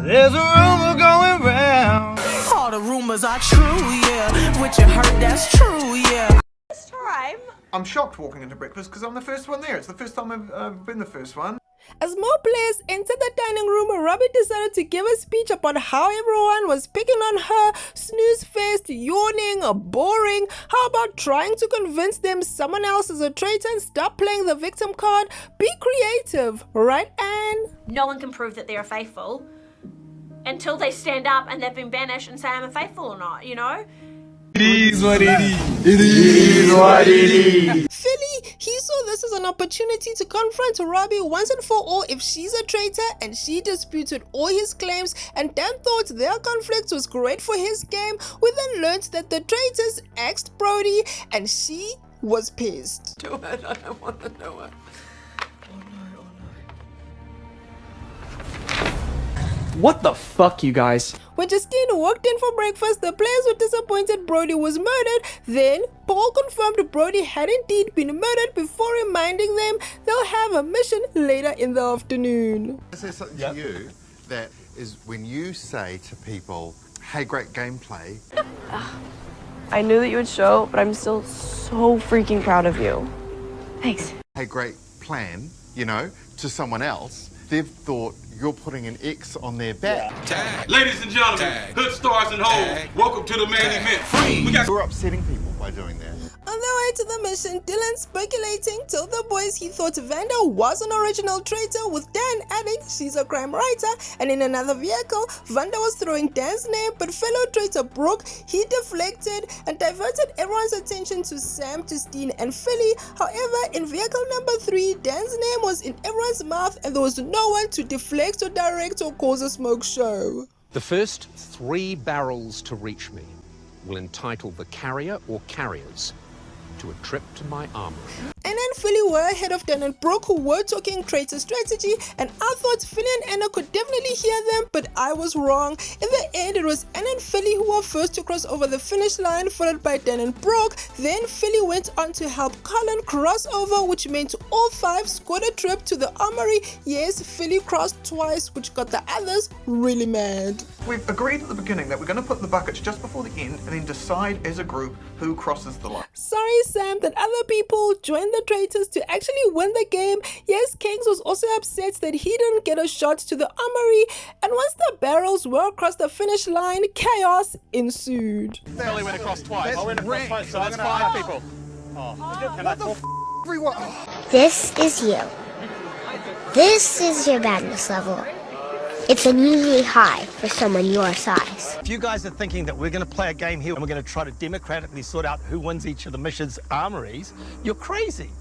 There's a rumor going round. All the rumors are true, yeah. What you heard, that's true, yeah. This time, I'm shocked walking into breakfast because I'm the first one there. It's the first time I've been the first one. As more players entered the dining room, Robbie decided to give a speech about how everyone was picking on her, snooze-faced, yawning, boring. How about trying to convince them someone else is a traitor and stop playing the victim card? Be creative, right, Anne? no one can prove that they're faithful until they stand up and they've been banished and say I'm a faithful or not, you know? It is what it is. It is what it is. Fili, he saw this as an opportunity to confront Robbie once and for all if she's a traitor, and she disputed all his claims and then thought their conflict was great for his game. We then learned that the traitors axed Brody and she was pissed. Do it, I don't want to do it. What the fuck, you guys? When Justine walked in for breakfast, the players were disappointed Brody was murdered. Then, Paul confirmed Brody had indeed been murdered before reminding them they'll have a mission later in the afternoon. I say something to you that is when you say to people, hey, great gameplay. I knew that you would show, but I'm still so freaking proud of you. Thanks. Hey, great plan, you know, to someone else. They've thought you're putting an X on their back. Tag. Ladies and gentlemen, hood stars and hoes, welcome to the main event. You're upsetting people by doing that. On the way to the mission, Dylan speculating told the boys he thought Vanda was an original traitor, with Dan adding she's a crime writer, and in another vehicle, Vanda was throwing Dan's name, but fellow traitor Brooke, he deflected and diverted everyone's attention to Sam, Justine, and Fili. However, in vehicle number 3, Dan's name was in everyone's mouth and there was no one to deflect or direct or cause a smoke show. The first 3 barrels to reach me will entitle the carrier or carriers to a trip to my armory. Anna and Fili were ahead of Dan and Brooke, who were talking traitor strategy, and I thought Fili and Anna could definitely hear them, but I was wrong. In the end, it was Anna and Fili who were first to cross over the finish line, followed by Dan and Brooke. Then Fili went on to help Colin cross over, which meant all 5 scored a trip to the armory. Yes, Fili crossed twice, which got the others really mad. We've agreed at the beginning that we're going to put the buckets just before the end and then decide as a group who crosses the line. Sorry, Sam, that other people joined the traitors to actually win the game. Yes, Kings was also upset that he didn't get a shot to the armory, and once the barrels were across the finish line, chaos ensued. They only went across twice. I went across twice, so that's 5 people. This is you. This is your badness level. It's unusually high for someone your size. If you guys are thinking that we're going to play a game here and we're going to try to democratically sort out who wins each of the mission's armories, you're crazy.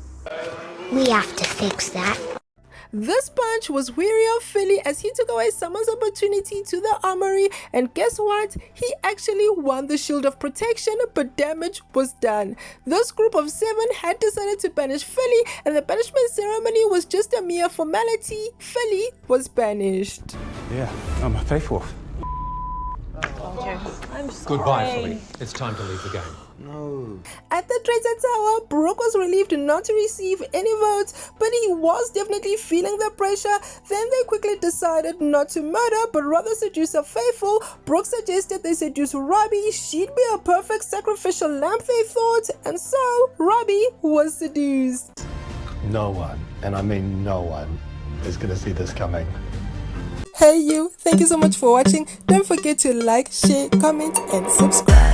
We have to fix that. This bunch was weary of Fili as he took away someone's opportunity to the armory, and guess what? He actually won the shield of protection, but damage was done. This group of 7 had decided to banish Fili, and the banishment ceremony was just a mere formality. Fili was banished. Yeah, I'm faithful. I'm sorry. Goodbye, Fili. It's time to leave the game. No. At the traitor tower, Brooke was relieved not to receive any votes, but he was definitely feeling the pressure. Then they quickly decided not to murder, but rather seduce a faithful. Brooke suggested they seduce Robbie. She'd be a perfect sacrificial lamb, they thought, and so Robbie was seduced. No one, and I mean no one, is going to see this coming. Hey you, thank you so much for watching. Don't forget to like, share, comment, and subscribe.